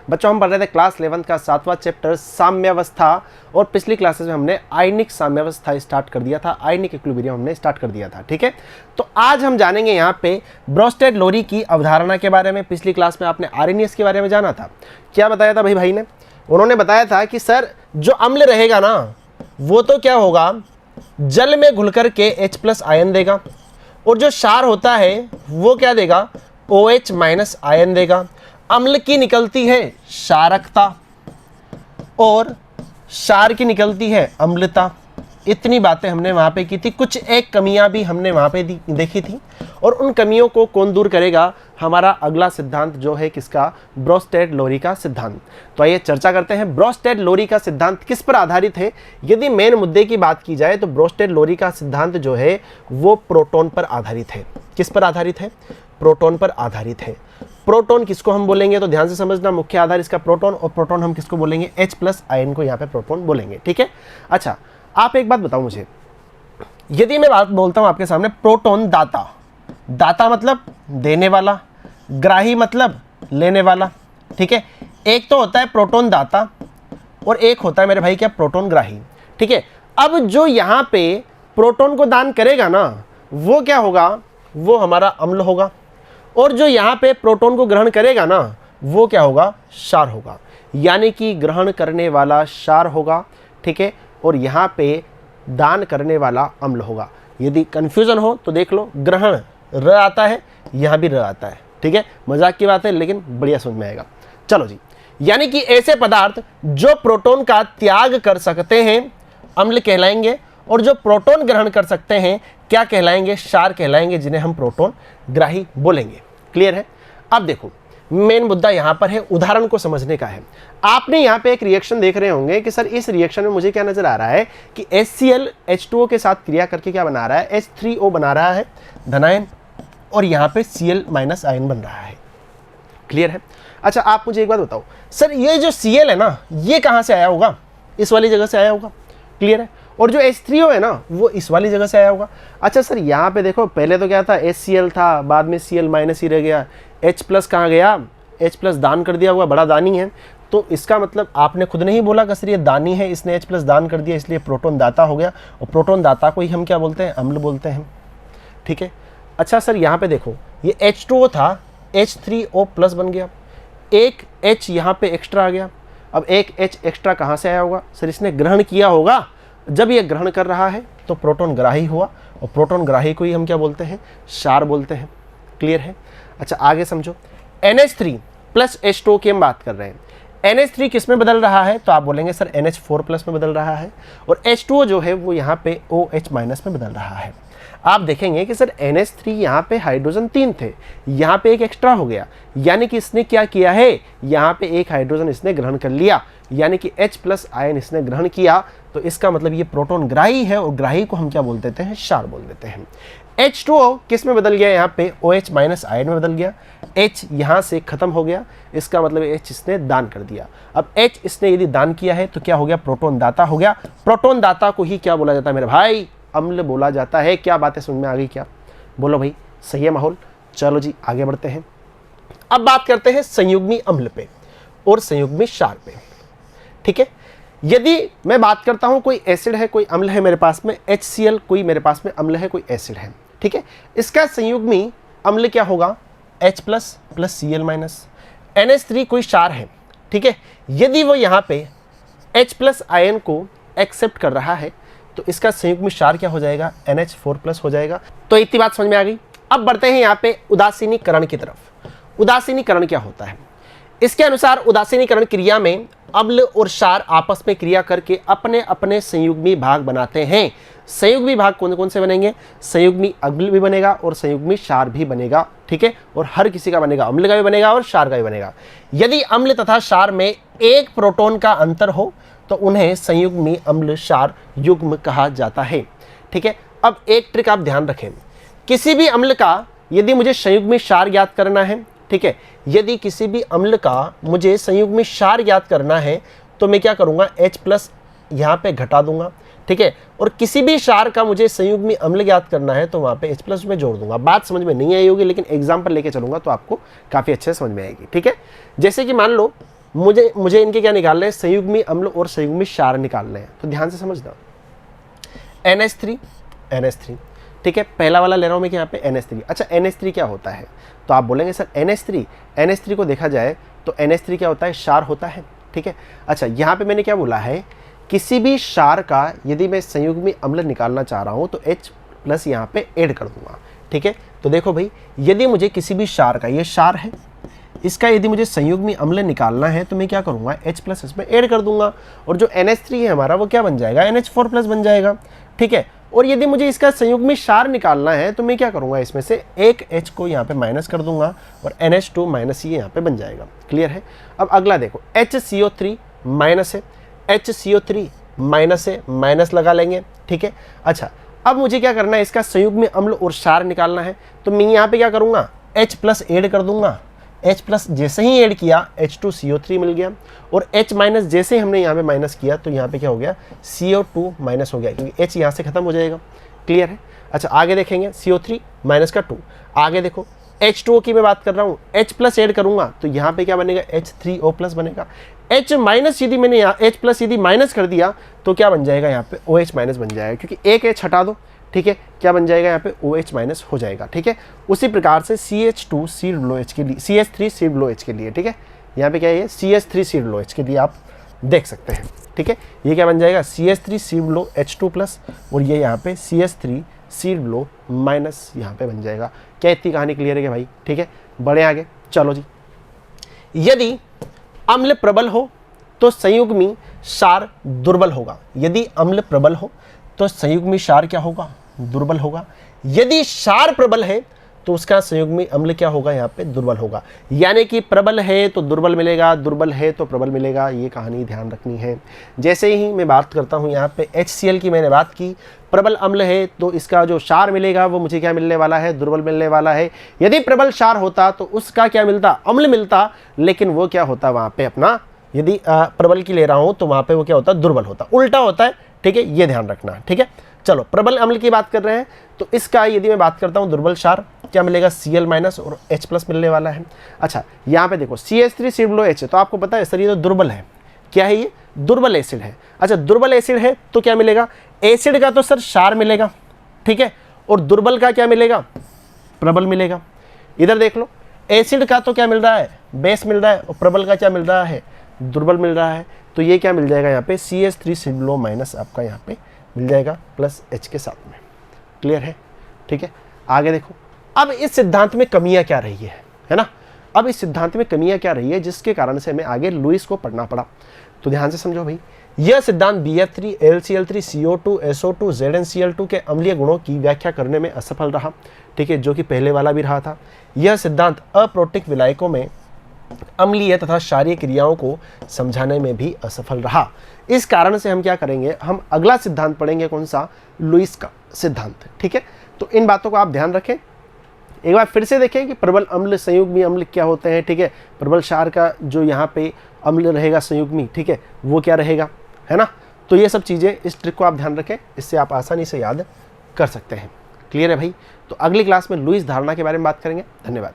बच्चों हम पढ़ रहे थे क्लास 11 का 7वां चैप्टर साम्यावस्था, और पिछली क्लासेस में हमने आयनिक साम्यावस्था स्टार्ट कर दिया था, आयनिक इक्विलिब्रियम हमने स्टार्ट कर दिया था। ठीक है, तो आज हम जानेंगे यहाँ पे ब्रोस्टेड लोरी की अवधारणा के बारे में। पिछली क्लास में आपने आरएनएस के बारे में जाना था। क्या बताया था भाई ने? उन्होंने बताया था कि सर जो अम्ल रहेगा ना वो तो क्या होगा, जल में घुल करके H+ आयन देगा, और जो क्षार होता है वो क्या देगा, OH- आयन देगा। अम्ल की निकलती है क्षारकता और क्षार की निकलती है अम्लता। इतनी बातें हमने वहाँ पे की थी। कुछ एक कमियां भी हमने वहाँ पे देखी थी, और उन कमियों को कौन दूर करेगा, हमारा अगला सिद्धांत जो है किसका, ब्रोस्टेड लोरी का सिद्धांत। तो आइए चर्चा करते हैं ब्रोस्टेड लोरी का सिद्धांत किस पर आधारित है। यदि मेन मुद्दे की बात की जाए तो ब्रोस्टेड लोरी का सिद्धांत जो है वो प्रोटॉन पर आधारित है। किस पर आधारित है? प्रोटॉन पर आधारित है। प्रोटॉन किसको हम बोलेंगे, तो ध्यान से समझना, मुख्य आधार इसका प्रोटॉन, और प्रोटॉन हम किसको बोलेंगे, H+ आयन को यहाँ पे प्रोटॉन बोलेंगे। ठीक है, अच्छा आप एक बात बताओ मुझे, यदि मैं बात बोलता हूं आपके सामने प्रोटॉन दाता, दाता मतलब देने वाला, ग्राही मतलब लेने वाला। ठीक है, एक तो होता है प्रोटॉन दाता और एक होता है मेरे भाई क्या, प्रोटॉन ग्राही। ठीक है, अब जो यहां पे प्रोटॉन को दान करेगा ना वो क्या होगा, वो हमारा अम्ल होगा, और जो यहां पे प्रोटॉन को ग्रहण करेगा ना वो क्या होगा, क्षार होगा, यानी कि ग्रहण करने वाला क्षार होगा। ठीक है, और यहाँ पे दान करने वाला अम्ल होगा। यदि कन्फ्यूजन हो तो देख लो, ग्रहण र आता है, यहाँ भी र आता है। ठीक है, मजाक की बात है लेकिन बढ़िया समझ में आएगा। चलो जी, यानी कि ऐसे पदार्थ जो प्रोटॉन का त्याग कर सकते हैं अम्ल कहलाएंगे, और जो प्रोटॉन ग्रहण कर सकते हैं क्या कहलाएंगे, क्षार कहलाएंगे, जिन्हें हम प्रोटॉन ग्राही बोलेंगे। क्लियर है? अब देखो मेन मुद्दा यहाँ पर है उदाहरण को समझने का है। आपने यहाँ पे एक रिएक्शन देख रहे होंगे कि सर इस रिएक्शन में मुझे क्या नजर आ रहा है कि HCl H2O के साथ क्रिया करके क्या बना रहा है, H3O बना रहा है धनायन, और यहाँ पे Cl- आयन बन रहा है। क्लियर है? अच्छा आप मुझे एक बात बताओ, सर ये जो Cl है ना ये कहाँ से आया होगा, इस वाली जगह से आया होगा। क्लियर है? और जो H3O है ना वो इस वाली जगह से आया होगा। अच्छा सर यहाँ पे देखो, पहले तो क्या था, HCl था, बाद में Cl- ही रह गया, H+ कहाँ गया, H+ दान कर दिया हुआ, बड़ा दानी है। तो इसका मतलब आपने खुद नहीं बोला कि सर ये दानी है, इसने H+ दान कर दिया इसलिए प्रोटॉन दाता हो गया, और प्रोटॉन दाता को ही हम क्या बोलते हैं, अम्ल बोलते हैं। ठीक है, अच्छा सर यहाँ पे देखो ये H2O था, H3O+ बन गया, एक H यहाँ पे एक्स्ट्रा आ गया। अब एक H एक्स्ट्रा कहाँ से आया होगा, सर इसने ग्रहण किया होगा। जब ये ग्रहण कर रहा है तो प्रोटॉन ग्राही हुआ, और प्रोटॉन ग्राही को ही हम क्या बोलते हैं, क्षार बोलते हैं। क्लियर है? अच्छा आगे समझो, NH3+ H2O की हम बात कर रहे हैं। NH3 किस में बदल रहा है, तो आप बोलेंगे सर NH4+ में बदल रहा है, और H2O जो है वो यहाँ पे OH- में बदल रहा है। आप देखेंगे कि सर NH3 यहाँ पे हाइड्रोजन 3 थे, यहाँ पे एक एक्स्ट्रा हो गया, यानी कि इसने क्या किया है, यहाँ पे एक हाइड्रोजन इसने ग्रहण कर लिया, यानी कि H+ आयन इसने ग्रहण किया। तो इसका मतलब ये प्रोटॉन ग्राही है, और ग्राही को हम क्या बोल देते हैं, क्षार बोल देते हैं। H2O किस में बदल गया, यहाँ पे OH- आयन में बदल गया, H यहाँ से खत्म हो गया, इसका मतलब H इसने दान कर दिया। अब H इसने यदि दान किया है तो क्या हो गया, प्रोटॉन दाता हो गया। प्रोटॉन दाता को ही क्या बोला जाता है मेरे भाई, अम्ल बोला जाता है। क्या बातें समझ में आ गई क्या, बोलो भाई, सही है माहौल? चलो जी आगे बढ़ते हैं। अब बात करते हैं संयुग्मी अम्ल पे और संयुग्मी क्षार पे। ठीक है, यदि मैं बात करता हूं कोई एसिड है, कोई अम्ल है मेरे पास में, HCl कोई मेरे पास में अम्ल है, कोई एसिड है। ठीक है, इसका संयुग्मी अम्ल क्या होगा, H+ + Cl-। NH3 कोई क्षार है। ठीक है, यदि वो यहाँ पे H+ आयन को एक्सेप्ट कर रहा है तो इसका संयुग्मी क्षार क्या हो जाएगा, NH4+ हो जाएगा। तो इतनी बात समझ में आ गई। अब बढ़ते हैं यहाँ पे उदासीनीकरण की तरफ। उदासीनीकरण क्या होता है, इसके अनुसार उदासीनीकरण क्रिया में अम्ल और क्षार आपस में क्रिया करके अपने अपने संयुग्मी भाग बनाते हैं। संयुग्मी भाग कौन कौन से बनेंगे, संयुग्मी अम्ल भी बनेगा और संयुग्मी क्षार भी बनेगा। ठीक है, और हर किसी का बनेगा, अम्ल का भी बनेगा और क्षार का भी बनेगा। यदि अम्ल तथा क्षार में एक प्रोटॉन का अंतर हो तो उन्हें संयुग्मी अम्ल क्षार युग्म कहा जाता है। ठीक है, अब एक ट्रिक आप ध्यान रखें, किसी भी अम्ल का यदि मुझे संयुग्मी क्षार ज्ञात करना है, ठीक है, यदि किसी भी अम्ल का मुझे संयुग्मी क्षार ज्ञात करना है तो मैं क्या करूंगा, H+ यहाँ पे घटा दूंगा। ठीक है, और किसी भी क्षार का मुझे संयुग्मी अम्ल ज्ञात करना है तो वहाँ पे H+ में जोड़ दूंगा। बात समझ में नहीं आई होगी लेकिन एग्जाम्पल लेके चलूंगा तो आपको काफ़ी अच्छे से समझ में आएगी। ठीक है, जैसे कि मान लो मुझे इनके क्या निकालने हैं, संयुग्मी अम्ल और संयुग्मी क्षार निकालने हैं। तो ध्यान से समझना, NH3 ठीक है, पहला वाला ले रहा हूँ मैं कि यहाँ पे NH3। अच्छा NH3 क्या होता है, तो आप बोलेंगे सर NH3 को देखा जाए तो NH3 क्या होता है, क्षार होता है। ठीक है, अच्छा यहाँ पे मैंने क्या बोला है, किसी भी क्षार का यदि मैं संयुग्मी अम्ल निकालना चाह रहा हूँ तो H प्लस यहाँ पे ऐड कर दूंगा। ठीक है, तो देखो भाई, यदि मुझे किसी भी क्षार का, ये क्षार है, इसका यदि मुझे संयुग्मी अम्ल निकालना है तो मैं क्या करूँगा, H प्लस इसमें ऐड कर दूंगा, और जो NH3 है हमारा वो क्या बन जाएगा, NH4 प्लस बन जाएगा। ठीक है, और यदि मुझे इसका संयुग्मी क्षार निकालना है तो मैं क्या करूँगा, इसमें से एक H को यहाँ पे माइनस कर दूंगा और NH2 माइनस ये यहाँ पे बन जाएगा। क्लियर है। अब अगला देखो, HCO3 माइनस है, HCO3 माइनस है, माइनस लगा लेंगे। ठीक है, अच्छा अब मुझे क्या करना है, इसका संयुग्मी अम्ल और क्षार निकालना है, तो मैं यहाँ पे क्या करूँगा, H प्लस ऐड कर दूंगा। H प्लस जैसे ही ऐड किया H2CO3 मिल गया, और H माइनस जैसे ही हमने यहाँ पे माइनस किया तो यहाँ पे क्या हो गया, CO2 माइनस हो गया, क्योंकि H यहाँ से खत्म हो जाएगा। क्लियर है। अच्छा आगे देखेंगे, CO3 माइनस का 2, आगे देखो H2O की मैं बात कर रहा हूँ, H प्लस ऐड करूँगा तो यहाँ पे क्या बनेगा, H3O प्लस बनेगा। H माइनस यदि मैंने यहाँ H प्लस यदि माइनस कर दिया तो क्या बन जाएगा, यहाँ पे OH माइनस बन जाएगा, क्योंकि एक H हटा दो। ठीक है, क्या बन जाएगा, यहाँ पे OH माइनस हो जाएगा। ठीक है, उसी प्रकार से CH2 COOH के लिए, CH3 COOH के लिए, ठीक है, यहाँ पे क्या है, CH3 COOH के लिए आप देख सकते हैं। ठीक है, ये क्या बन जाएगा, CH3 COOH2 प्लस, और ये यहाँ पे CH3 COO माइनस यहाँ पे बन जाएगा। क्या इतनी कहानी क्लियर है क्या भाई। ठीक है, बढ़े आगे, चलो जी। यदि अम्ल प्रबल हो तो संयुग्मी क्षार दुर्बल होगा, यदि अम्ल प्रबल हो तो संयुग्मी क्षार क्या होगा, दुर्बल होगा। यदि क्षार प्रबल है तो उसका संयुग्मी अम्ल क्या होगा, यहाँ पे दुर्बल होगा। यानी कि प्रबल है तो दुर्बल मिलेगा, दुर्बल है तो प्रबल मिलेगा, ये कहानी ध्यान रखनी है। जैसे ही मैं बात करता हूँ यहाँ पे HCl की मैंने बात की, प्रबल अम्ल है तो इसका जो क्षार मिलेगा वो मुझे क्या मिलने वाला है, दुर्बल मिलने वाला है। यदि प्रबल क्षार होता तो उसका क्या मिलता, अम्ल मिलता, लेकिन वो क्या होता वहाँ पे अपना, यदि प्रबल की ले रहा हूँ तो वहाँ पे वो क्या होता, दुर्बल होता, उल्टा होता है। ठीक है, ये ध्यान रखना। ठीक है, चलो प्रबल अम्ल की बात कर रहे हैं तो इसका यदि मैं बात करता हूँ दुर्बल क्षार, क्या मिलेगा, Cl माइनस और H प्लस मिलने वाला है। अच्छा यहाँ पे देखो CH3 COOH है, तो आपको पता है सर ये तो दुर्बल है, क्या है ये, दुर्बल एसिड है। अच्छा दुर्बल एसिड है तो क्या मिलेगा, एसिड का तो सर क्षार मिलेगा। ठीक है, और दुर्बल का क्या मिलेगा, प्रबल मिलेगा। इधर देख लो, एसिड का तो क्या मिल रहा है, बेस मिल रहा है, और प्रबल का क्या मिल रहा है, दुर्बल मिल रहा है। तो ये क्या मिल जाएगा, यहाँ पे CH3 COO माइनस आपका यहाँ पे मिल जाएगा प्लस H के साथ में। क्लियर है। ठीक है, आगे देखो, अब इस सिद्धांत में कमियां क्या रही है ना, अब इस सिद्धांत में कमियां क्या रही है जिसके कारण से हमें आगे लुईस को पढ़ना पड़ा। तो ध्यान से समझो भाई, यह सिद्धांत BF3 LCl3 CO2 SO2 ZnCl2 के अम्लीय गुणों की व्याख्या करने में असफल रहा। ठीक है, जो कि पहले वाला भी रहा था। यह सिद्धांत अप्रोटिक विलायकों में अम्लीय तथा क्षारीय क्रियाओं को समझाने में भी असफल रहा। इस कारण से हम क्या करेंगे, हम अगला सिद्धांत पढ़ेंगे, कौन सा, लुईस का सिद्धांत। ठीक है, तो इन बातों को आप ध्यान रखें। एक बार फिर से देखें कि प्रबल अम्ल संयुग्मी अम्ल क्या होते हैं। ठीक है, प्रबल क्षार का जो यहाँ पे अम्ल रहेगा संयुग्मी, ठीक है, वो क्या रहेगा, है ना। तो ये सब चीज़ें, इस ट्रिक को आप ध्यान रखें, इससे आप आसानी से याद कर सकते हैं। क्लियर है भाई। तो अगली क्लास में लुईस धारणा के बारे में बात करेंगे। धन्यवाद।